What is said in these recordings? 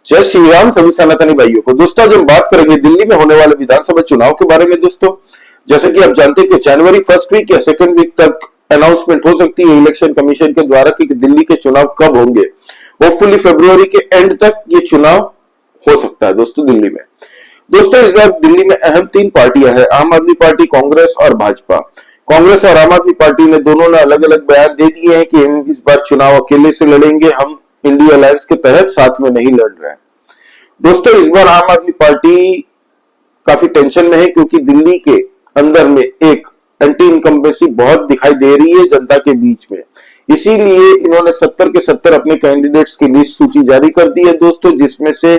जय श्री राम सभी सनातनी भाइयों को। दोस्तों आज हम बात करेंगे दिल्ली में होने वाले विधानसभा चुनाव के बारे में। दोस्तों जैसे कि आप जानते हैं कि जनवरी फर्स्ट वीक या सेकंड वीक तक अनाउंसमेंट हो सकती है इलेक्शन कमीशन के द्वारा कि दिल्ली के चुनाव कब होंगे। होपफुली फरवरी के एंड तक ये चुनाव हो सकता है दोस्तों दिल्ली में। दोस्तों इस बार दिल्ली में अहम 3 पार्टियां हैं, आम आदमी पार्टी, कांग्रेस और भाजपा। कांग्रेस और आम आदमी पार्टी ने दोनों ने अलग अलग बयान दे दिए हैं कि हम इस बार चुनाव अकेले से लड़ेंगे, हम इंडिया अलायंस के तहत साथ में नहीं लड़ रहे हैं। दोस्तों इस बार आम आदमी पार्टी काफी टेंशन में है क्योंकि दिल्ली के अंदर में एक एंटी इनकम्बेंसी बहुत दिखाई दे रही है जनता के बीच में। इसीलिए इन्होंने 70 के 70 अपने कैंडिडेट्स की लिस्ट सूची जारी कर दी है दोस्तों, जिसमें से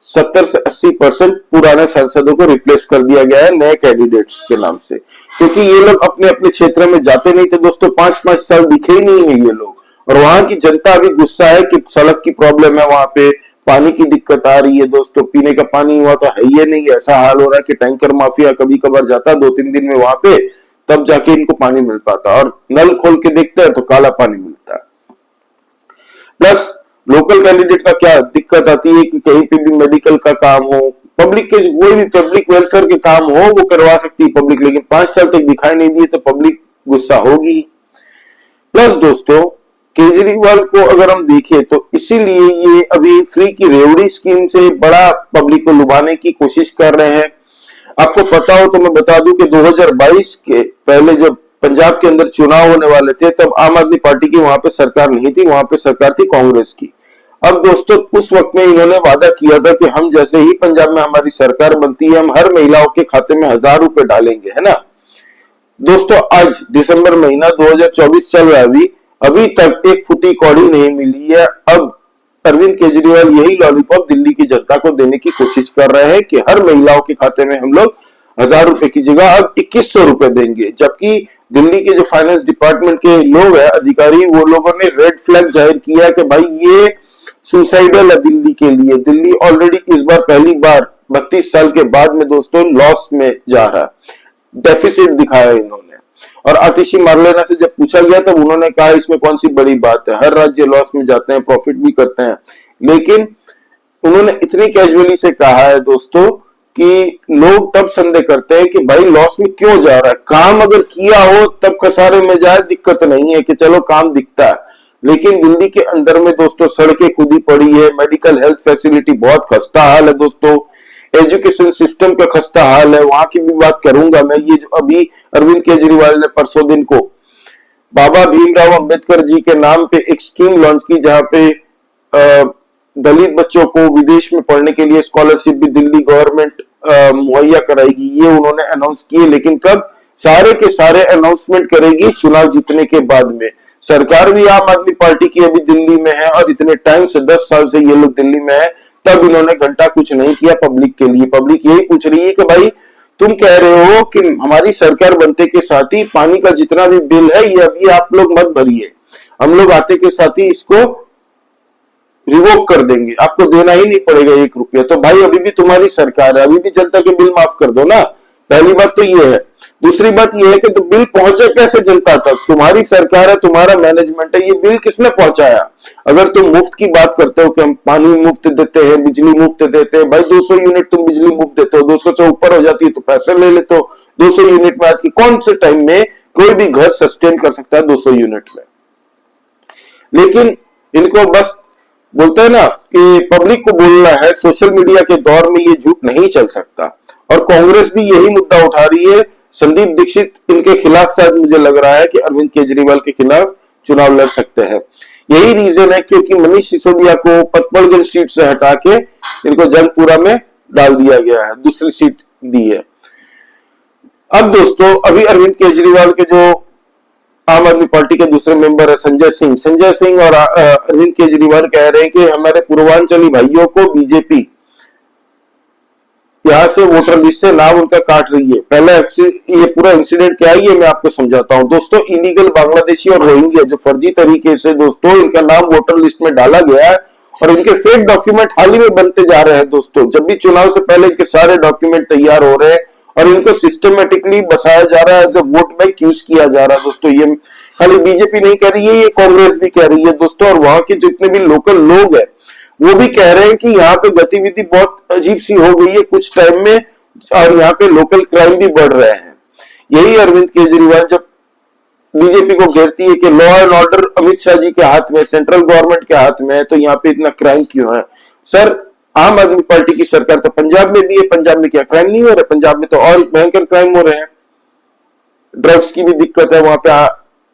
70 से 80% पुराने सांसदों को रिप्लेस कर दिया गया है नए कैंडिडेट्स के नाम से, क्योंकि ये लोग अपने अपने क्षेत्र में जाते नहीं थे दोस्तों। 5-5 साल दिखे ही नहीं है ये लोग, और वहां की जनता अभी गुस्सा है कि सड़क की प्रॉब्लम है, वहां पे पानी की दिक्कत आ रही है दोस्तों। पीने का पानी हुआ तो है ही नहीं, ऐसा हाल हो रहा है कि टैंकर माफिया कभी कभार जाता है 2-3 दिन में वहां पे, तब जाके इनको पानी मिल पाता, और नल खोल के देखते हैं तो काला पानी मिलता है। प्लस लोकल कैंडिडेट का क्या दिक्कत आती है कि कहीं पे भी मेडिकल का काम हो, पब्लिक के कोई भी पब्लिक वेलफेयर के काम हो वो करवा सकती है पब्लिक, लेकिन 5 साल तक दिखाई नहीं दिए तो पब्लिक गुस्सा होगी। प्लस दोस्तों केजरीवाल को अगर हम देखें तो इसीलिए ये अभी फ्री की रेवड़ी स्कीम से बड़ा पब्लिक को लुभाने की कोशिश कर रहे हैं। आपको पता हो तो मैं बता दूं कि 2022 के पहले जब पंजाब के अंदर चुनाव होने वाले थे तब आम आदमी पार्टी की वहां पे सरकार नहीं थी, वहां पे सरकार थी कांग्रेस की। अब दोस्तों उस वक्त में इन्होंने वादा किया था कि हम जैसे ही पंजाब में हमारी सरकार बनती है हम हर महिलाओं के खाते में 1000 रुपए डालेंगे, है ना। दोस्तों आज दिसंबर महीना 2024 चल रहा है, अभी तक एक फुटी कौड़ी नहीं मिली है। अब अरविंद केजरीवाल यही लॉलीपॉप दिल्ली की जनता को देने की कोशिश कर रहे हैं कि हर महिलाओं के खाते में हम लोग 1000 रुपए की जगह अब 2100 रुपए देंगे, जबकि दिल्ली के जो फाइनेंस डिपार्टमेंट के लोग हैं अधिकारी, वो लोगों ने रेड फ्लैग जाहिर किया कि भाई ये सुसाइडल है दिल्ली के लिए। दिल्ली ऑलरेडी इस बार पहली बार 32 साल के बाद में दोस्तों लॉस में जा रहा है, डेफिसिट दिखाया इन्होंने। और आतिशी मार्लेना से जब पूछा गया तब उन्होंने कहा इसमें कौन सी बड़ी बात है, हर राज्य लॉस में जाते हैं, प्रॉफिट भी करते हैं। लेकिन उन्होंने इतनी कैजुअली से कहा है दोस्तों कि लोग तब संदेह करते हैं कि भाई लॉस में क्यों जा रहा है, काम अगर किया हो तब खसारे में जाए, दिक्कत नहीं है कि चलो काम दिखता है। लेकिन दिल्ली के अंदर में दोस्तों सड़कें खुदी पड़ी है, मेडिकल हेल्थ फैसिलिटी बहुत खस्ता हाल है दोस्तों, एजुकेशन सिस्टम का खस्ता हाल है, वहां की भी बात करूंगा मैं। ये जो अभी अरविंद केजरीवाल ने परसों दिन को बाबा भीमराव अंबेडकर जी के नाम पे एक स्कीम लॉन्च की, जहां पे दलित बच्चों को विदेश में पढ़ने के लिए स्कॉलरशिप भी दिल्ली गवर्नमेंट मुहैया कराएगी, ये उन्होंने अनाउंस किए। लेकिन कब, सारे के सारे अनाउंसमेंट करेगी चुनाव जीतने के बाद में। सरकार भी आम आदमी पार्टी की अभी दिल्ली में है, और इतने टाइम से 10 साल से ये लोग दिल्ली में है, तब इन्होंने घंटा कुछ नहीं किया पब्लिक के लिए। पब्लिक यही पूछ रही है कि भाई तुम कह रहे हो कि हमारी सरकार बनते के साथ ही पानी का जितना भी बिल है ये अभी आप लोग मत भरिए, हम लोग आते के साथ ही इसको रिवोक कर देंगे, आपको देना ही नहीं पड़ेगा 1 रुपया। तो भाई अभी भी तुम्हारी सरकार है, अभी भी जनता के बिल माफ कर दो ना। पहली बात तो ये है। दूसरी बात ये है कि तो बिल पहुंचे कैसे जनता तक, तुम्हारी सरकार है, तुम्हारा मैनेजमेंट है, ये बिल किसने पहुंचाया। अगर तुम मुफ्त की बात करते हो कि हम पानी मुफ्त देते हैं, बिजली मुफ्त देते हैं, भाई 200 यूनिट तुम बिजली मुफ्त देते हो, 200 से ऊपर हो जाती है तो पैसे ले लेते हो। 200 यूनिट में आज के कौन से टाइम में कोई भी घर सस्टेन कर सकता है 200 यूनिट में। लेकिन इनको बस बोलते हैं ना कि पब्लिक को बोलना है, सोशल मीडिया के दौर में ये झूठ नहीं चल सकता। और कांग्रेस भी यही मुद्दा उठा रही है। संदीप दीक्षित इनके खिलाफ शायद मुझे लग रहा है कि अरविंद केजरीवाल के खिलाफ चुनाव लड़ सकते हैं। यही रीजन है क्योंकि मनीष सिसोदिया को पतपड़गंज सीट से हटा के इनको जंगपुरा में डाल दिया गया है, दूसरी सीट दी है। अब दोस्तों अभी अरविंद केजरीवाल के जो आम आदमी पार्टी के दूसरे मेंबर है संजय सिंह और अरविंद केजरीवाल कह रहे हैं कि हमारे पूर्वांचली भाइयों को बीजेपी यहां से वोटर लिस्ट से नाम उनका काट रही है। पहले ये पूरा इंसिडेंट क्या है ये मैं आपको समझाता हूं दोस्तों। इलीगल बांग्लादेशी और रोहिंग्या जो फर्जी तरीके से दोस्तों इनका नाम वोटर लिस्ट में डाला गया है, और इनके फेक डॉक्यूमेंट हाल ही में बनते जा रहे हैं दोस्तों। जब भी चुनाव से पहले इनके सारे डॉक्यूमेंट तैयार हो रहे हैं और इनको सिस्टमेटिकली बसाया जा रहा है, as a vote bank use किया जा रहा है दोस्तों। ये खाली बीजेपी नहीं कह रही है, ये कांग्रेस भी कह रही है दोस्तों। और वहां के जितने भी लोकल लोग हैं वो भी कह रहे हैं कि यहाँ पे गतिविधि बहुत अजीब सी हो गई है कुछ टाइम में और यहाँ पे लोकल क्राइम भी बढ़ रहे हैं। यही अरविंद केजरीवाल जब बीजेपी को घेरती है कि law and order Amit Shah ji के हाथ में, सेंट्रल गवर्नमेंट के हाथ में है, तो यहाँ पे इतना क्राइम क्यों है? सर, आम आदमी पार्टी की सरकार तो पंजाब में भी है, पंजाब में क्या क्राइम नहीं हो रहा? पंजाब में तो और भयंकर क्राइम हो रहे हैं, ड्रग्स की भी दिक्कत है वहां पे।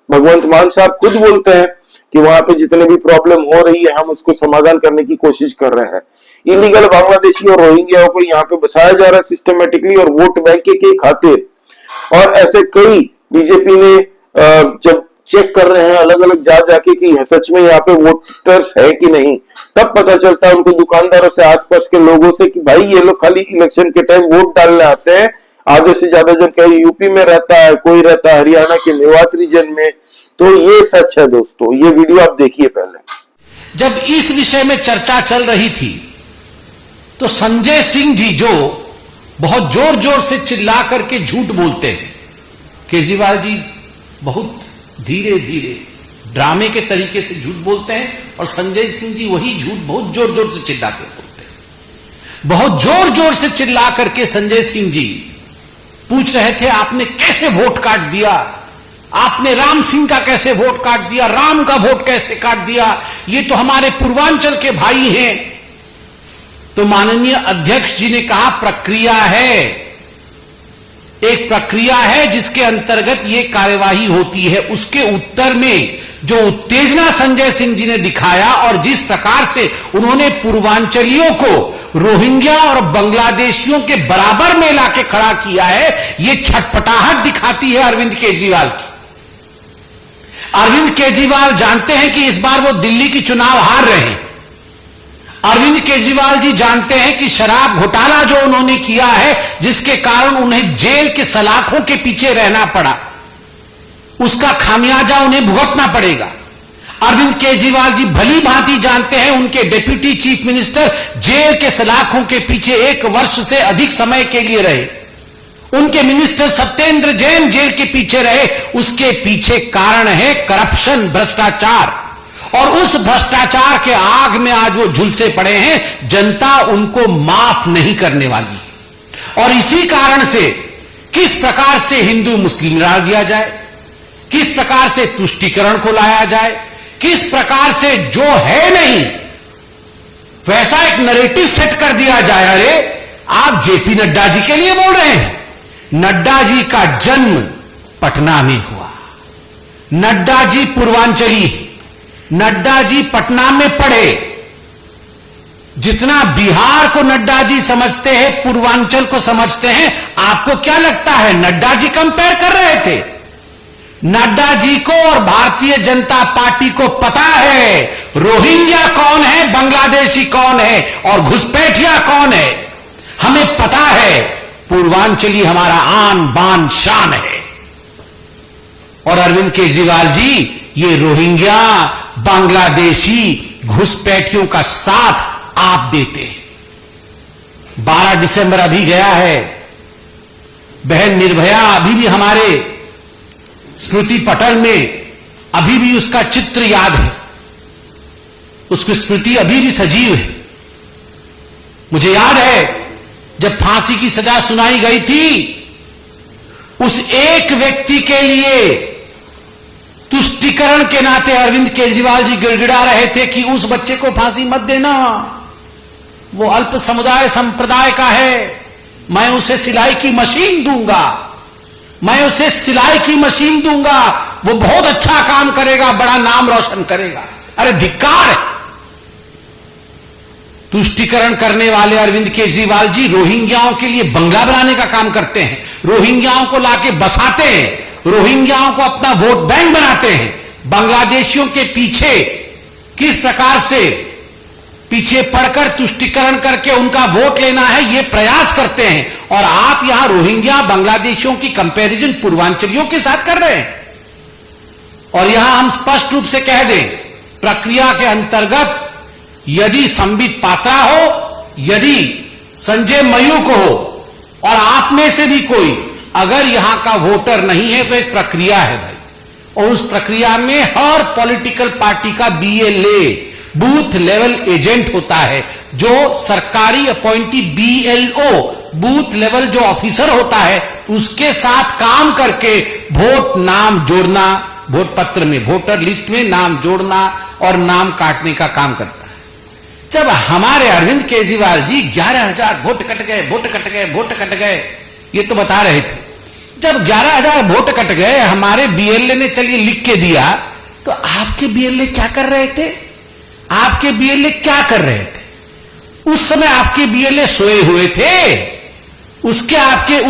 भगवंत मान साहब खुद बोलते हैं कि वहां पे जितने भी प्रॉब्लम हो रही है हम उसको समाधान करने की कोशिश कर रहे हैं। इलीगल बांग्लादेशी और रोहिंग्याओं को यहाँ पे बसाया जा रहा है सिस्टमेटिकली और वोट बैंक के खातिर। और ऐसे कई बीजेपी ने जब चेक कर रहे हैं अलग अलग जा जाके कि सच में यहाँ पे वोटर्स है कि नहीं, तब पता चलता है उनको दुकानदारों से, आसपास के लोगों से कि भाई ये लोग खाली इलेक्शन के टाइम वोट डालने आते हैं। आधे से ज्यादा जन कहीं यूपी में रहता है, कोई रहता है हरियाणा के मेवात रीजन में। तो ये सच है दोस्तों, ये वीडियो आप देखिए। पहले जब इस विषय में चर्चा चल रही थी तो संजय सिंह जी जो बहुत जोर जोर से चिल्ला करके झूठ बोलते हैं, केजरीवाल जी बहुत धीरे धीरे ड्रामे के तरीके से झूठ बोलते हैं और संजय सिंह जी वही झूठ बहुत जोर जोर से चिल्ला कर बोलते हैं। बहुत जोर जोर से चिल्ला करके संजय सिंह जी पूछ रहे थे आपने कैसे वोट काट दिया, आपने राम सिंह का कैसे वोट काट दिया, राम का वोट कैसे काट दिया, ये तो हमारे पूर्वांचल के भाई हैं। तो माननीय अध्यक्ष जी ने कहा प्रक्रिया है, एक प्रक्रिया है जिसके अंतर्गत ये कार्यवाही होती है। उसके उत्तर में जो उत्तेजना संजय सिंह जी ने दिखाया और जिस प्रकार से उन्होंने पूर्वांचलियों को रोहिंग्या और बांग्लादेशियों के बराबर में लाके खड़ा किया है, ये छटपटाहट दिखाती है अरविंद केजरीवाल की। अरविंद केजरीवाल जानते हैं कि इस बार वो दिल्ली की चुनाव हार रहे हैं। अरविंद केजरीवाल जी जानते हैं कि शराब घोटाला जो उन्होंने किया है, जिसके कारण उन्हें जेल के सलाखों के पीछे रहना पड़ा, उसका खामियाजा उन्हें भुगतना पड़ेगा। अरविंद केजरीवाल जी भली भांति जानते हैं उनके डिप्टी चीफ मिनिस्टर जेल के सलाखों के पीछे 1 वर्ष से अधिक समय के लिए रहे, उनके मिनिस्टर सत्येंद्र जैन जेल के पीछे रहे। उसके पीछे कारण है करप्शन, भ्रष्टाचार, और उस भ्रष्टाचार के आग में आज वो झुलसे पड़े हैं। जनता उनको माफ नहीं करने वाली। और इसी कारण से किस प्रकार से हिंदू मुस्लिम लड़ा दिया जाए, किस प्रकार से तुष्टीकरण को लाया जाए, किस प्रकार से जो है नहीं वैसा एक नैरेटिव सेट कर दिया जाए। अरे आप जेपी नड्डा जी के लिए बोल रहे हैं, नड्डा जी का जन्म पटना में हुआ, नड्डा जी पूर्वांचली, नड्डा जी पटना में पढ़े। जितना बिहार को नड्डा जी समझते हैं, पूर्वांचल को समझते हैं, आपको क्या लगता है नड्डा जी कंपेयर कर रहे थे? नड्डा जी को और भारतीय जनता पार्टी को पता है रोहिंग्या कौन है, बांग्लादेशी कौन है और घुसपैठिया कौन है। हमें पता है पूर्वांचली हमारा आन बान शान है। और अरविंद केजरीवाल जी ये रोहिंग्या, बांग्लादेशी, घुसपैठियों का साथ आप देते हैं। 12 दिसंबर अभी गया है, बहन निर्भया अभी भी हमारे स्मृति पटल में अभी भी उसका चित्र याद है, उसकी स्मृति अभी भी सजीव है। मुझे याद है जब फांसी की सजा सुनाई गई थी, उस एक व्यक्ति के लिए तुष्टीकरण के नाते अरविंद केजरीवाल जी गिड़गिड़ा रहे थे कि उस बच्चे को फांसी मत देना, वो अल्प समुदाय संप्रदाय का है, मैं उसे सिलाई की मशीन दूंगा, मैं उसे सिलाई की मशीन दूंगा, वो बहुत अच्छा काम करेगा, बड़ा नाम रोशन करेगा। अरे धिक्कार! तुष्टीकरण करने वाले अरविंद केजरीवाल जी रोहिंग्याओं के लिए बंगला बनाने का काम करते हैं, रोहिंग्याओं को लाके बसाते हैं, रोहिंग्याओं को अपना वोट बैंक बनाते हैं, बांग्लादेशियों के पीछे किस प्रकार से पीछे पड़कर तुष्टीकरण करके उनका वोट लेना है, यह प्रयास करते हैं। और आप यहां रोहिंग्या, बांग्लादेशियों की कंपैरिजन पूर्वांचलियों के साथ कर रहे हैं। और यहां हम स्पष्ट रूप से कह दें, प्रक्रिया के अंतर्गत यदि संबित पात्रा हो, यदि संजय मयूख हो और आप में से भी कोई अगर यहां का वोटर नहीं है, तो एक प्रक्रिया है भाई, और उस प्रक्रिया में हर पॉलिटिकल पार्टी का BA ले, बूथ लेवल एजेंट होता है, जो सरकारी अपॉइंटी BLO बूथ लेवल जो ऑफिसर होता है उसके साथ काम करके वोट नाम जोड़ना, वोट पत्र में वोटर लिस्ट में नाम जोड़ना और नाम काटने का काम करता है। जब हमारे अरविंद केजरीवाल जी 11,000 वोट कट गए, वोट कट गए, वोट कट गए, ये तो बता रहे थे। जब 11,000 वोट कट गए, हमारे BLA ने चलिए लिख के दिया, तो आपके BLA क्या कर रहे थे? आपके BLA क्या कर रहे थे? उस समय आपके BLA सोए हुए थे, उस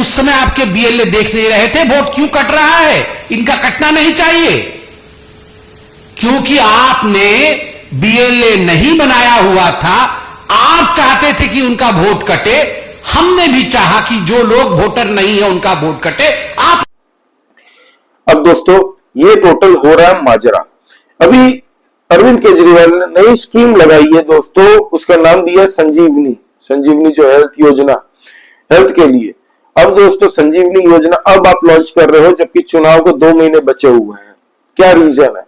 समय आपके BLA देख नहीं रहे थे वोट क्यों कट रहा है। इनका कटना नहीं चाहिए, क्योंकि आपने BLA नहीं बनाया हुआ था। आप चाहते थे कि उनका वोट कटे, हमने भी चाहा कि जो लोग वोटर नहीं है उनका वोट कटे। आप अब दोस्तों ये टोटल हो रहा है माजरा। अभी अरविंद केजरीवाल ने नई स्कीम लगाई है दोस्तों, उसका नाम दिया संजीवनी। संजीवनी जो हेल्थ योजना, हेल्थ के लिए। अब दोस्तों संजीवनी योजना अब आप लॉन्च कर रहे हो जबकि चुनाव को 2 महीने बचे हुए हैं। क्या रीजन है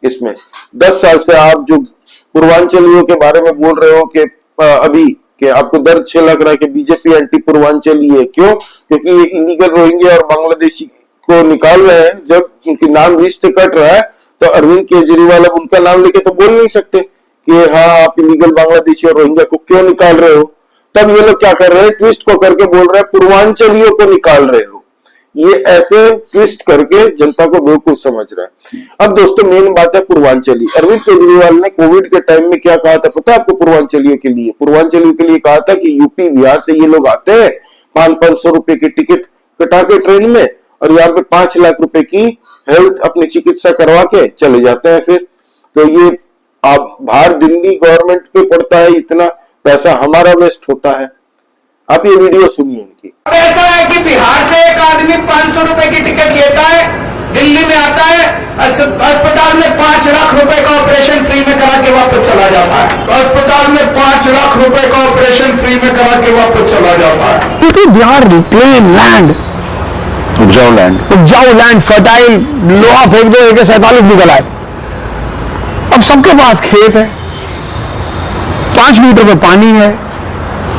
इसमें? 10 साल से आप जो पूर्वांचलियों के बारे में बोल रहे हो कि अभी कि आपको दर्द से लग रहा है कि बीजेपी एंटी पूर्वांचली है, क्यों? क्योंकि ये इलीगल रोहिंग्या और बांग्लादेशी को निकाल रहे हैं। जब उनकी नाम लिस्ट कट रहा है तो अरविंद केजरीवाल अब उनका नाम लेके तो बोल नहीं सकते कि हाँ आप इलीगल बांग्लादेशी और रोहिंग्या को क्यों निकाल रहे हो। तब ये लोग क्या कर रहे हैं, ट्विस्ट को करके बोल रहे हैं पूर्वांचलियों को निकाल रहे हो। ये ऐसे ट्विस्ट करके जनता को बेवकूफ समझ रहा है। अब दोस्तों मेन बात है पूर्वांचली। अरविंद केजरीवाल ने कोविड के टाइम में क्या कहा था पता है आपको? पूर्वांचलियों के लिए कहा था कि यूपी बिहार से ये लोग आते हैं, 500-500 रुपए की टिकट कटा के ट्रेन में, और यहाँ पे 5 लाख रुपए की हेल्थ अपनी चिकित्सा करवा के चले जाते हैं। फिर तो ये आप बाहर दिल्ली गवर्नमेंट पे पड़ता है, इतना पैसा हमारा वेस्ट होता है। आप ये वीडियो सुनिए इनकी। ऐसा है कि बिहार से एक आदमी 500 रुपए की टिकट लेता है, दिल्ली में आता है, अस्पताल में 5 लाख रुपए का ऑपरेशन फ्री में करा के वापस चला जाता है। अस्पताल में 5 लाख रुपए का ऑपरेशन फ्री में करा के वापस चला जाता है। क्योंकि बिहार प्लेन लैंड, उपजाऊ लैंड, फर्टाइल, लोहा फेंक दो AK-47 निकल आए। अब सबके पास खेत है, 5 मीटर में पानी है,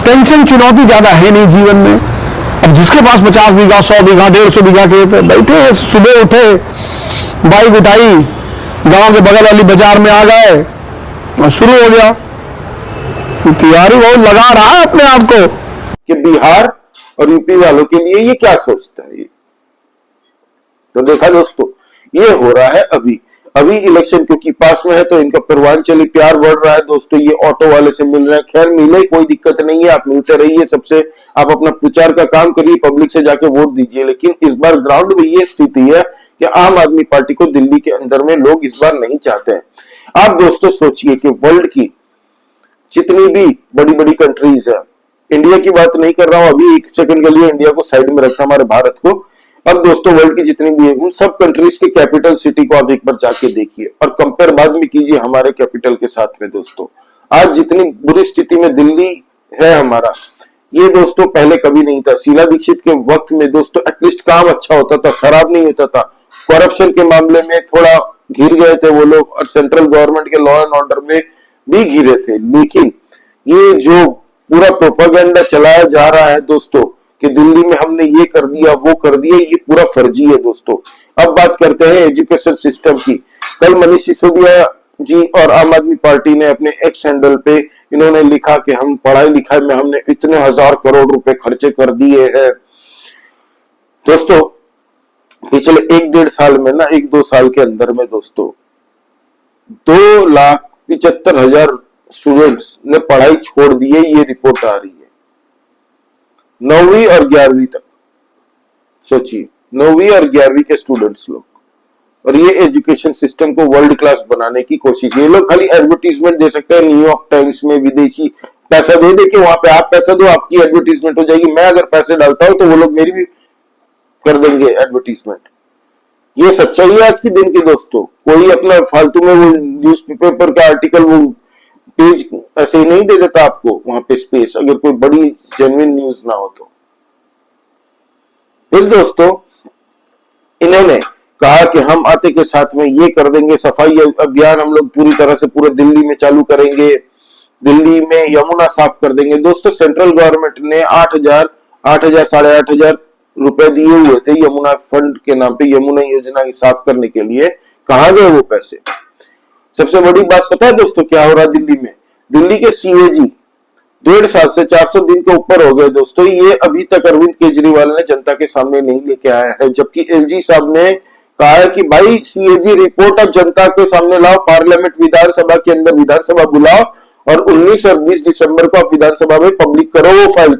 टेंशन चुनौती ज्यादा है नहीं जीवन में। अब जिसके पास 50 बीघा, 100 बीघा, 150 बीघा खेत है, बैठे सुबह उठे, बाइक उठाई, गांव के बगल वाली बाजार में आ गए और शुरू हो गया। तैयारी बहुत लगा रहा है अपने आप को कि बिहार और यूपी वालों के लिए ये क्या सोचता है। तो देखा दोस्तों ये हो रहा है अभी इलेक्शन क्योंकि पास में है तो इनका पूर्वांचली प्यार बढ़ रहा है दोस्तों। ये ऑटो वाले से मिल रहे हैं, खैर मिले कोई दिक्कत नहीं है, आप मिलते रहिए सबसे, आप अपना प्रचार का काम करिए, पब्लिक से जाके वोट दीजिए। लेकिन इस बार ग्राउंड में ये स्थिति है कि आम आदमी पार्टी को दिल्ली के अंदर में लोग इस बार नहीं चाहते हैं। आप दोस्तों सोचिए कि वर्ल्ड की जितनी भी बड़ी बड़ी कंट्रीज है, इंडिया की बात नहीं कर रहा हूं, अभी एक सेकंड के लिए इंडिया को साइड में रखा, हमारे भारत को। अब दोस्तों वर्ल्ड की जितनी भी है उन सब कंट्रीज के कैपिटल सिटी को आप एक बार जाके देखिए और कंपेयर बाद में कीजिए हमारे कैपिटल के साथ में। दोस्तों आज जितनी बुरी स्थिति में दिल्ली है हमारा, ये दोस्तों पहले कभी नहीं था। शीला दीक्षित के वक्त में दोस्तों एटलीस्ट काम अच्छा होता था, खराब नहीं होता था। करप्शन के मामले में थोड़ा घिर गए थे वो लोग और सेंट्रल गवर्नमेंट के लॉ एंड ऑर्डर में भी घिरे थे। लेकिन ये जो पूरा प्रोपेगेंडा चलाया जा रहा है दोस्तों कि दिल्ली में हमने ये कर दिया वो कर दिया, ये पूरा फर्जी है दोस्तों। अब बात करते हैं एजुकेशन सिस्टम की। कल मनीष सिसोदिया जी और आम आदमी पार्टी ने अपने एक्स हैंडल पे इन्होंने लिखा कि हम पढ़ाई लिखाई में हमने इतने 1000 करोड़ रुपए खर्चे कर दिए हैं। दोस्तों पिछले 1-1.5 साल में ना, 1-2 साल के अंदर में दोस्तों 2,75,000 स्टूडेंट्स ने पढ़ाई छोड़ दी है, ये रिपोर्ट आ रही है। 9वीं और 11वीं तक सोचिए, 9वीं और 11वीं के स्टूडेंट्स लोग, और ये एजुकेशन सिस्टम को वर्ल्ड क्लास बनाने की कोशिश। ये लोग खाली एडवर्टीजमेंट दे सकते हैं न्यूयॉर्क टाइम्स में, विदेशी पैसा दे दे के वहां पे आप पैसा दो आपकी एडवर्टीजमेंट हो जाएगी। मैं अगर पैसे डालता हूं तो वो लोग मेरी भी कर देंगे एडवर्टीजमेंट। ये सच्चाई है आज के दिन की दोस्तों। कोई अपना फालतू में वो न्यूज़पेपर का आर्टिकल वो पेज ऐसे ही नहीं दे देता आपको वहां पे स्पेस, अगर कोई बड़ी जेन्युइन न्यूज ना हो तो। फिर दोस्तों इन्होंने कहा कि हम आते के साथ में ये कर देंगे, सफाई अभियान हम लोग पूरी तरह से पूरे दिल्ली में चालू करेंगे, दिल्ली में यमुना साफ कर देंगे। दोस्तों सेंट्रल गवर्नमेंट ने 8,000 साढ़े 8,000 रुपए दिए हुए थे यमुना फंड के नाम पे, यमुना योजना की साफ करने के लिए। कहां गए वो पैसे? सबसे बड़ी बात पता है दोस्तों क्या हो रहा है दिल्ली में? दिल्ली के सीएजी 1.5 साल से 400 दिन के ऊपर हो गए दोस्तों, ये अभी तक अरविंद केजरीवाल ने जनता के सामने नहीं लेके आया है। जबकि एलजी साहब ने कहा है कि भाई सीएजी रिपोर्ट अब जनता के सामने लाओ, पार्लियामेंट विधानसभा के अंदर विधानसभा बुलाओ और 19 और 20 दिसंबर को आप विधानसभा में पब्लिक करो वो फाइल,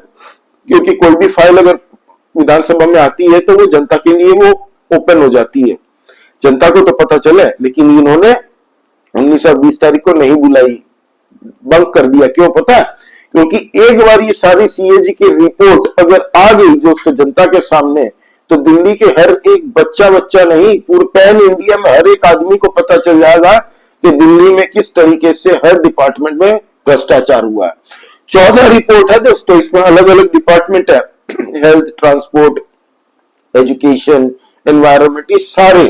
क्योंकि कोई भी फाइल अगर विधानसभा में आती है तो वो जनता के लिए वो ओपन हो जाती है, जनता को तो पता चले। लेकिन इन्होंने 19 और 20 तारीख को नहीं बुलाई, बंक कर दिया। क्यों पता है? क्योंकि एक बार ये सारी सीएजी की रिपोर्ट अगर आ गई दोस्तों जनता के सामने, तो दिल्ली के हर एक बच्चा नहीं, पूरे पैन इंडिया में हर एक आदमी को पता चल जाएगा कि दिल्ली में किस तरीके से हर डिपार्टमेंट में भ्रष्टाचार हुआ है। 14 रिपोर्ट है दोस्तों, इसमें अलग अलग डिपार्टमेंट है, हेल्थ, ट्रांसपोर्ट, एजुकेशन, एनवायरमेंट, ये सारे।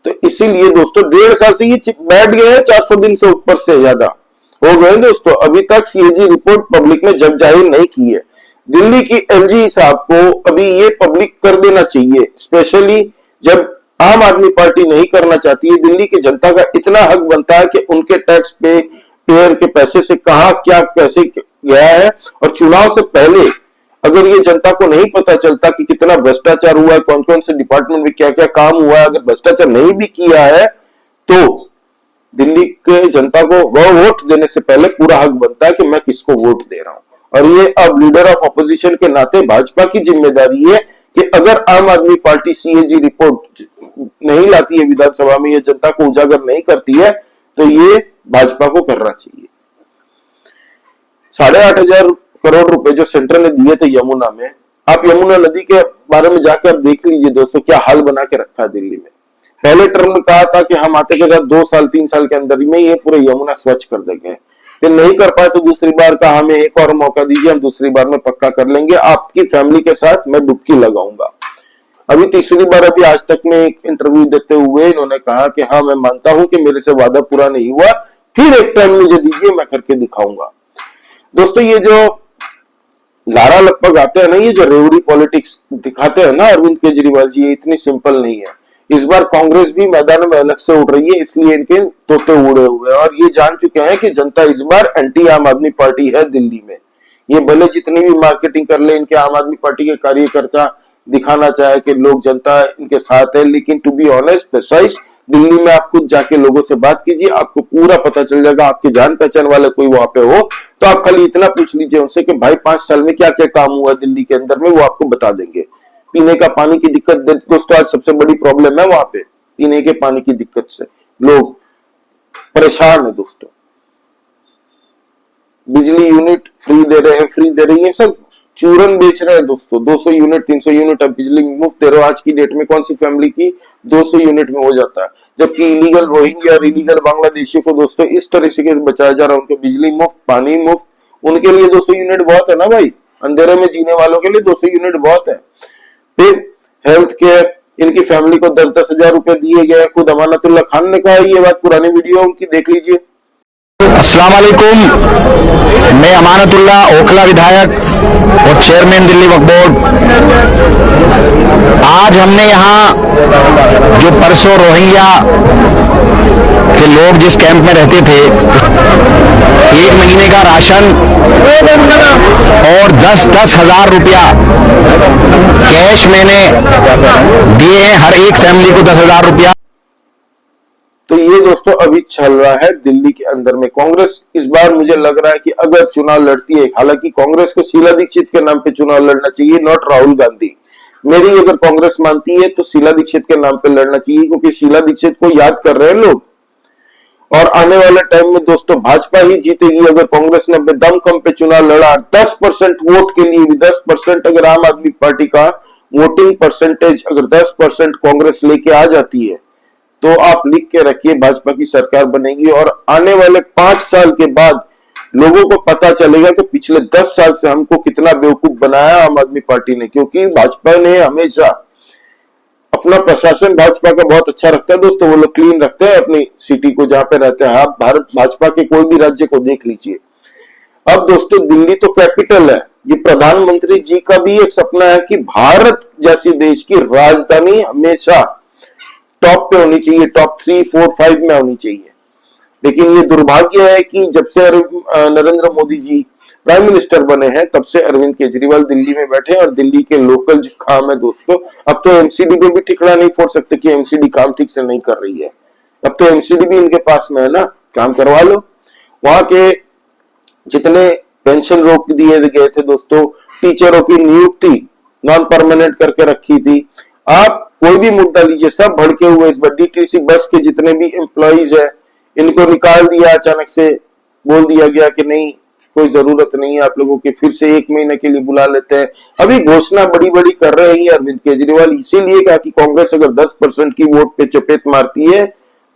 तो इसीलिए दोस्तों 1.5 साल से ये बैठ गए हैं, 400 दिन से ऊपर से ज्यादा हो गए दोस्तों। अभी तक सीएजी रिपोर्ट पब्लिक में जब जाहिर नहीं की है। दिल्ली की एलजी साहब को अभी ये पब्लिक कर देना चाहिए, स्पेशली जब आम आदमी पार्टी नहीं करना चाहती है। दिल्ली की जनता का इतना हक बनता है कि उनके टैक्स पे पेयर के पैसे से कहां क्या पैसे गया है, और चुनाव से पहले अगर ये जनता को नहीं पता चलता कि कितना भ्रष्टाचार हुआ है, कौन कौन से डिपार्टमेंट में क्या क्या काम हुआ है, अगर भ्रष्टाचार नहीं भी किया है तो दिल्ली के जनता को वह वोट देने से पहले पूरा हक बनता है कि मैं किसको वोट दे रहा हूं। और ये अब लीडर ऑफ ऑपोजिशन के नाते भाजपा की जिम्मेदारी है कि अगर आम आदमी पार्टी सीएजी रिपोर्ट नहीं लाती है विधानसभा में, ये जनता को उजागर नहीं करती है, तो ये भाजपा को करना चाहिए। 8,500 करोड़ रुपए जो सेंटर ने दिए थे यमुना में, आप यमुना नदी के बारे में जाकर देख लीजिए दोस्तों क्या हाल बना के रखा है दिल्ली में। पहले टर्म में कहा था कि हम आते के साथ 2 साल 3 साल के अंदर में ये पूरे यमुना स्वच्छ कर देंगे, फिर नहीं कर पाए तो दूसरी बार कहा हमें एक और मौका दीजिए, हम दूसरी बार में पक्का कर लेंगे, आपकी फैमिली के साथ मैं डुबकी लगाऊंगा। अभी तीसरी बार अभी आज तक में एक इंटरव्यू देते हुए इन्होंने कहा कि हाँ मैं मानता हूं कि मेरे से वादा पूरा नहीं हुआ, फिर एक टर्म मुझे दीजिए, मैं करके दिखाऊंगा। दोस्तों ये जो लारा लगभग आते हैं ना, ये जो रेवड़ी पॉलिटिक्स दिखाते हैं ना अरविंद केजरीवाल जी, ये इतनी सिंपल नहीं है। इस बार कांग्रेस भी मैदान में अलग से उड़ रही है, इसलिए इनके तोते उड़े हुए हैं और ये जान चुके हैं कि जनता इस बार एंटी आम आदमी पार्टी है दिल्ली में। ये भले जितनी भी मार्केटिंग कर ले, इनके आम आदमी पार्टी के कार्यकर्ता दिखाना चाहे कि लोग जनता इनके साथ है, लेकिन to be honest precise Delhi में आप खुद जाके लोगों से बात कीजिए, आपको पूरा पता चल जाएगा। आपके जान पहचान वाले कोई वहां पे हो तो आप खाली इतना पूछ लीजिए उनसे कि भाई 5 साल में क्या क्या काम हुआ दिल्ली के अंदर में, वो आपको बता देंगे। पीने का पानी की दिक्कत दोस्तों आज सबसे बड़ी प्रॉब्लम है वहां पे, पीने के पानी की दिक्कत से लोग परेशान है दोस्तों। बिजली यूनिट फ्री दे रहे हैं, फ्री दे रही है, सब चूरन बेच रहे हैं दोस्तों। 200 यूनिट 300 यूनिट अब बिजली मुफ्त दे रहे हो। आज की डेट में कौन सी फैमिली की 200 यूनिट में हो जाता है, जबकि इलीगल रोहिंग्या और इलीगल बांग्लादेशियों को दोस्तों इस तरह से बचाया जा रहा है, उनको बिजली मुफ्त, पानी मुफ्त। उनके लिए 200 यूनिट बहुत है ना भाई, अंधेरे में जीने वालों के लिए 200 यूनिट बहुत है। फिर हेल्थ केयर, इनकी फैमिली को 10-10 हजार रुपए दिए गए। खुद अमानतुल्लाह खान ने कहा ये बात, पुरानी वीडियो उनकी देख लीजिए। अस्सलाम वालेकुम, मैं अमानतुल्लाह ओखला विधायक और चेयरमैन दिल्ली वक्फ बोर्ड। आज हमने यहाँ जो परसों रोहिंग्या के लोग जिस कैंप में रहते थे, 1 महीने का राशन और 10-10 हजार रुपया कैश मैंने दिए हैं, हर एक फैमिली को 10,000 रुपया। तो ये दोस्तों अभी चल रहा है दिल्ली के अंदर में। कांग्रेस इस बार मुझे लग रहा है कि अगर चुनाव लड़ती है, हालांकि कांग्रेस को शीला दीक्षित के नाम पे चुनाव लड़ना चाहिए, नॉट राहुल गांधी। मेरी अगर कांग्रेस मानती है तो शीला दीक्षित के नाम पे लड़ना चाहिए, क्योंकि शीला दीक्षित को याद कर रहे हैं लोग। और आने वाले टाइम में दोस्तों भाजपा ही जीतेगी अगर कांग्रेस ने अपने दमखम पे चुनाव लड़ा। 10% वोट के लिए भी 10% अगर आम आदमी पार्टी का वोटिंग परसेंटेज अगर 10% कांग्रेस लेके आ जाती है तो आप लिख के रखिए भाजपा की सरकार बनेगी। और आने वाले 5 साल के बाद लोगों को पता चलेगा कि पिछले 10 साल से हमको कितना बेवकूफ बनाया आम आदमी पार्टी ने, क्योंकि भाजपा ने हमेशा अपना प्रशासन भाजपा का बहुत अच्छा रखता है दोस्तों, वो लोग क्लीन रखते हैं अपनी सिटी को जहां पे रहते हैं। आप भारत भाजपा के कोई भी राज्य को देख लीजिए। अब दोस्तों दिल्ली तो कैपिटल है, ये प्रधानमंत्री जी का भी एक सपना है कि भारत जैसी देश की राजधानी हमेशा टॉप पे होनी चाहिए, टॉप 3, 4, 5 में होनी चाहिए। लेकिन ये दुर्भाग्य है कि जब से नरेंद्र मोदी जी प्राइम मिनिस्टर बने हैं तब से अरविंद केजरीवाल दिल्ली में बैठे और दिल्ली के लोकल जो काम है दोस्तों, अब तो एमसीडी पे भी ठिकरा नहीं फोड़ सकते कि एमसीडी काम ठीक से नहीं कर रही है। अब तो एमसीडी भी इनके पास में है ना, काम करवा लो। वहां के जितने पेंशन रोक दिए गए थे दोस्तों, टीचरों की नियुक्ति नॉन परमानेंट करके रखी थी। आप कोई भी मुद्दा लीजिए, सब भड़के हुए इस बार। डीटीसी बस के जितने भी एम्प्लॉइज है इनको निकाल दिया, अचानक से बोल दिया गया कि नहीं कोई जरूरत नहीं है आप लोगों की, फिर से 1 महीने के लिए बुला लेते हैं। अभी घोषणा बड़ी बड़ी कर रहे हैं अरविंद केजरीवाल, इसीलिए कहा कि कांग्रेस अगर 10% की वोट पे चपेट मारती है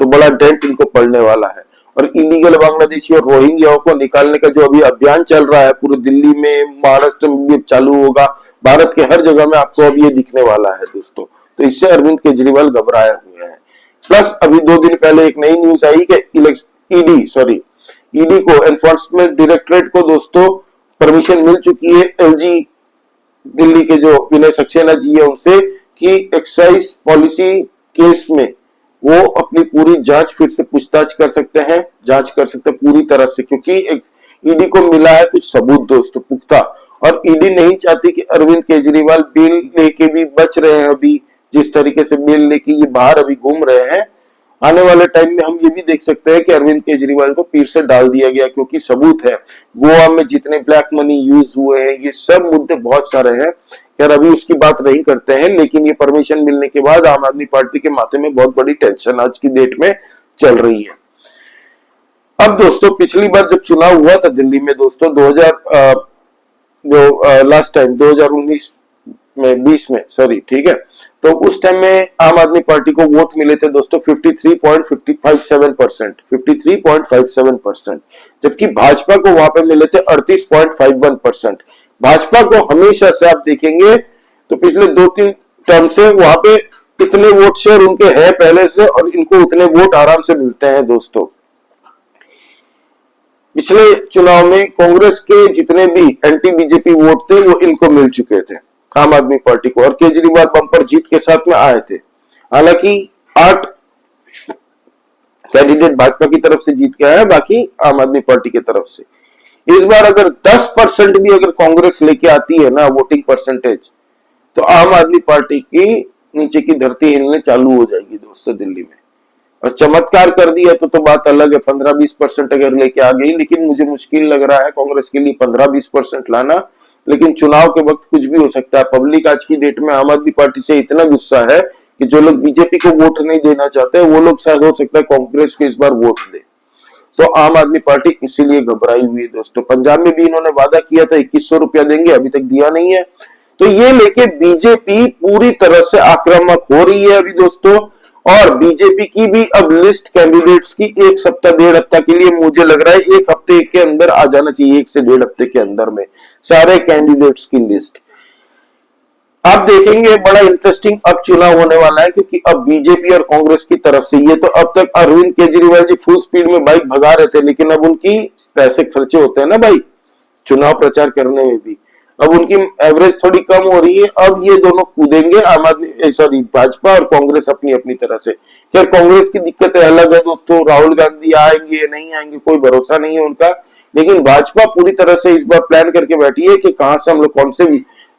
तो बड़ा डेंट इनको पड़ने वाला है। और इलीगल बांग्लादेशी और रोहिंग्याओं को निकालने का जो अभी अभियान चल रहा है पूरे दिल्ली में, महाराष्ट्र में भी चालू होगा, भारत के हर जगह में आपको अब ये दिखने वाला है दोस्तों। तो इससे अरविंद केजरीवाल घबराए हुए हैं। प्लस अभी 2 दिन पहले एक नई न्यूज आई कि ईडी को, एनफोर्समेंट डायरेक्टरेट को दोस्तों परमिशन मिल चुकी है एलजी दिल्ली के जो विनय सक्सेना जी है उनसे, कि एक्साइज पॉलिसी केस में वो अपनी पूरी जांच फिर से पूछताछ कर सकते हैं, जांच कर सकते हैं पूरी तरह से, क्योंकि ईडी को मिला है कुछ सबूत दोस्तों पुख्ता। और ईडी नहीं चाहती कि अरविंद केजरीवाल बेल लेके भी बच रहे हैं, अभी जिस तरीके से बेल लेके ये बाहर अभी घूम रहे हैं, आने वाले टाइम में हम ये भी देख सकते हैं कि अरविंद केजरीवाल को पीठ से डाल दिया गया, क्योंकि सबूत है। गोवा में जितने ब्लैक मनी यूज हुए हैं, ये सब मुद्दे बहुत सारे हैं। खैर अभी उसकी बात नहीं करते हैं, लेकिन ये परमिशन मिलने के बाद आम आदमी पार्टी के माथे में बहुत बड़ी टेंशन आज की डेट में चल रही है। अब दोस्तों पिछली बार जब चुनाव हुआ था दिल्ली में दोस्तों 2019 में 20 में सॉरी, ठीक है, तो उस टाइम में आम आदमी पार्टी को वोट मिले थे दोस्तों 53.57%, जबकि भाजपा को वहां पे मिले थे 38.51%। भाजपा को हमेशा से आप देखेंगे तो पिछले 2-3 टर्म से वहां पे इतने वोट शेयर उनके है पहले से, और इनको उतने वोट आराम से मिलते हैं दोस्तों। पिछले चुनाव में कांग्रेस के जितने भी एंटी बीजेपी वोट थे वो इनको मिल चुके थे आम आदमी पार्टी को, और केजरीवाल बम्पर जीत के साथ में आए थे। हालांकि 8 कैंडिडेट भाजपा की तरफ से जीत के आए, बाकी आम आदमी पार्टी की तरफ से। इस बार अगर 10% भी अगर कांग्रेस लेके आती है ना वोटिंग परसेंटेज, तो आम आदमी पार्टी की नीचे की धरती हिलने चालू हो जाएगी दोस्तों दिल्ली में। और चमत्कार कर दिया तो बात अलग है, 15-20% अगर लेके आ गई, लेकिन मुझे मुश्किल लग रहा है कांग्रेस के लिए 15-20% लाना। लेकिन चुनाव के वक्त कुछ भी हो सकता है। पब्लिक आज की डेट में आम आदमी पार्टी से इतना गुस्सा है कि जो लोग बीजेपी को वोट नहीं देना चाहते वो लोग शायद हो सकता है कांग्रेस को इस बार वोट दे। तो आम आदमी पार्टी इसीलिए घबराई हुई है दोस्तों। पंजाब में भी इन्होंने वादा किया था 2100 रुपया देंगे, अभी तक दिया नहीं है। तो ये लेके बीजेपी पूरी तरह से आक्रामक हो रही है अभी दोस्तों। और बीजेपी की भी अब लिस्ट कैंडिडेट्स की 1 सप्ताह 1.5 हफ्ता के लिए मुझे लग रहा है 1 हफ्ते के अंदर आ जाना चाहिए, 1 से 1.5 हफ्ते के अंदर में सारे कैंडिडेट्स की लिस्ट आप देखेंगे। बड़ा इंटरेस्टिंग अब चुनाव होने वाला है, क्योंकि अब बीजेपी और कांग्रेस की तरफ से, ये तो अब तक अरविंद केजरीवाल जी फुल स्पीड में बाइक भगा रहे थे, लेकिन अब उनकी पैसे खर्चे होते हैं ना भाई चुनाव प्रचार करने में भी, अब उनकी एवरेज थोड़ी कम हो रही है। अब ये दोनों कूदेंगे, भाजपा और कांग्रेस अपनी अपनी तरह से। क्या कांग्रेस की दिक्कतें अलग है दोस्तों, राहुल गांधी आएंगे या नहीं आएंगे कोई भरोसा नहीं है उनका। लेकिन भाजपा पूरी तरह से इस बार प्लान करके बैठी है कि कहां से हम लोग कौन से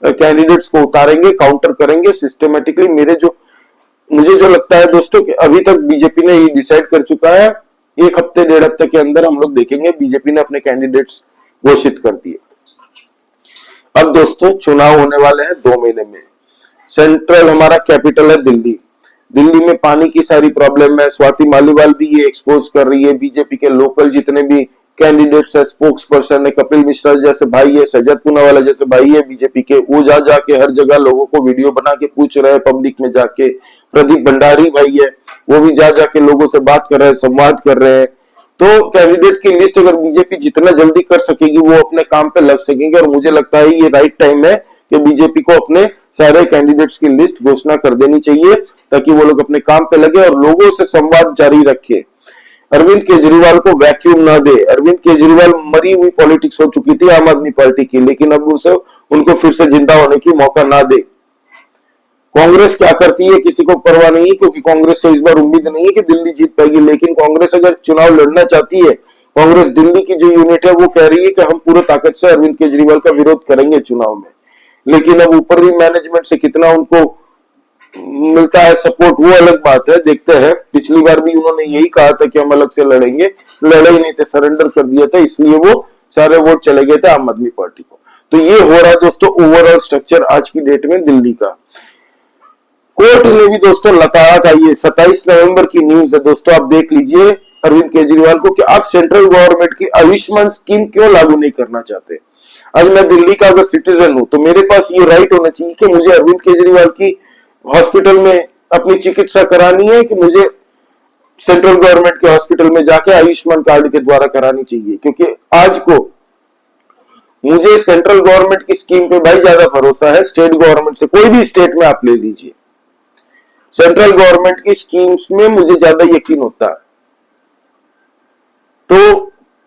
कैंडिडेट्स को उतारेंगे, काउंटर करेंगे सिस्टमेटिकली। मुझे जो लगता है दोस्तों कि अभी तक बीजेपी ने ये डिसाइड कर चुका है, 1 हफ्ते 1.5 हफ्ते के अंदर हम लोग देखेंगे बीजेपी ने अपने कैंडिडेट्स घोषित कर दिए। अब दोस्तों चुनाव होने वाले हैं 2 महीने में। सेंट्रल हमारा कैपिटल है दिल्ली। दिल्ली में पानी की सारी प्रॉब्लम है, स्वाति मालीवाल भी ये एक्सपोज कर रही है। बीजेपी के लोकल जितने भी कैंडिडेट्स है, स्पोक्स पर्सन है, कपिल मिश्रा जैसे भाई है, सजत पूनावाला जैसे भाई है बीजेपी के, वो जाके हर जगह लोगों को वीडियो बना के पूछ रहे हैं पब्लिक में जाके। प्रदीप भंडारी भाई है, वो भी जाके लोगों से बात कर रहे हैं, संवाद कर रहे हैं। तो कैंडिडेट की लिस्ट अगर बीजेपी जितना जल्दी कर सकेगी वो अपने काम पे लग सकेंगे। और मुझे लगता है ये राइट टाइम है कि बीजेपी को अपने सारे कैंडिडेट्स की लिस्ट घोषणा कर देनी चाहिए ताकि वो लोग अपने काम पे लगे और लोगों से संवाद जारी रखे। अरविंद केजरीवाल को वैक्यूम ना दे। अरविंद केजरीवाल मरी हुई पॉलिटिक्स हो चुकी थी आम आदमी पार्टी की, लेकिन अब उनको फिर से जिंदा होने की मौका ना दे। कांग्रेस क्या करती है किसी को परवाह नहीं है, क्योंकि कांग्रेस से इस बार उम्मीद नहीं है कि दिल्ली जीत पाएगी, लेकिन कांग्रेस अगर चुनाव लड़ना चाहती है, कांग्रेस दिल्ली की जो यूनिट है वो कह रही है कि हम पूरे ताकत से अरविंद केजरीवाल का विरोध करेंगे चुनाव में। लेकिन अब ऊपरी मैनेजमेंट से कितना उनको मिलता है सपोर्ट वो अलग बात है, देखते हैं। पिछली बार भी उन्होंने यही कहा था कि हम अलग से लड़ेंगे, लड़े ही नहीं थे, सरेंडर कर दिया था, इसलिए वो सारे वोट चले गए थे आम आदमी पार्टी को। तो ये हो रहा है दोस्तों ओवरऑल स्ट्रक्चर आज की डेट में दिल्ली का। कोर्ट ने भी दोस्तों लताड़ा का ये 27 नवंबर की न्यूज है दोस्तों, आप देख लीजिए अरविंद केजरीवाल को कि आप सेंट्रल गवर्नमेंट की आयुष्मान स्कीम क्यों लागू नहीं करना चाहते। आज मैं दिल्ली का अगर सिटीजन हूं तो मेरे पास ये राइट होना चाहिए कि मुझे अरविंद केजरीवाल की हॉस्पिटल में अपनी चिकित्सा करानी है कि मुझे सेंट्रल गवर्नमेंट के हॉस्पिटल में जाके आयुष्मान कार्ड के द्वारा करानी चाहिए। क्योंकि आज को मुझे सेंट्रल गवर्नमेंट की स्कीम पे भाई ज्यादा भरोसा है स्टेट गवर्नमेंट से। कोई भी स्टेट में आप ले लीजिए, सेंट्रल गवर्नमेंट की स्कीम्स में मुझे ज्यादा यकीन होता है। तो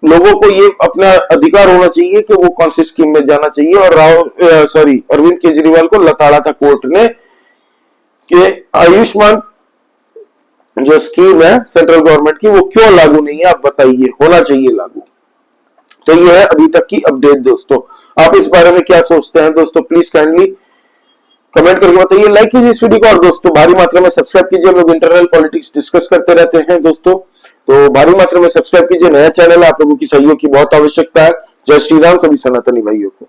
लोगों को ये अपना अधिकार होना चाहिए कि वो कौन सी स्कीम में जाना चाहिए। और अरविंद केजरीवाल को लताड़ा था कोर्ट ने कि आयुष्मान जो स्कीम है सेंट्रल गवर्नमेंट की वो क्यों लागू नहीं है, आप बताइए, होना चाहिए लागू। तो ये है अभी तक की अपडेट दोस्तों। आप इस बारे में क्या सोचते हैं दोस्तों, प्लीज काइंडली कमेंट करके बताइए। लाइक कीजिए इस वीडियो को और दोस्तों भारी मात्रा में सब्सक्राइब कीजिए। हम लोग इंटरनल पॉलिटिक्स डिस्कस करते रहते हैं दोस्तों, तो भारी मात्रा में सब्सक्राइब कीजिए। नया चैनल है, आप लोगों की सहयोग की बहुत आवश्यकता है। जय श्री राम सभी सनातनी भाइयों को।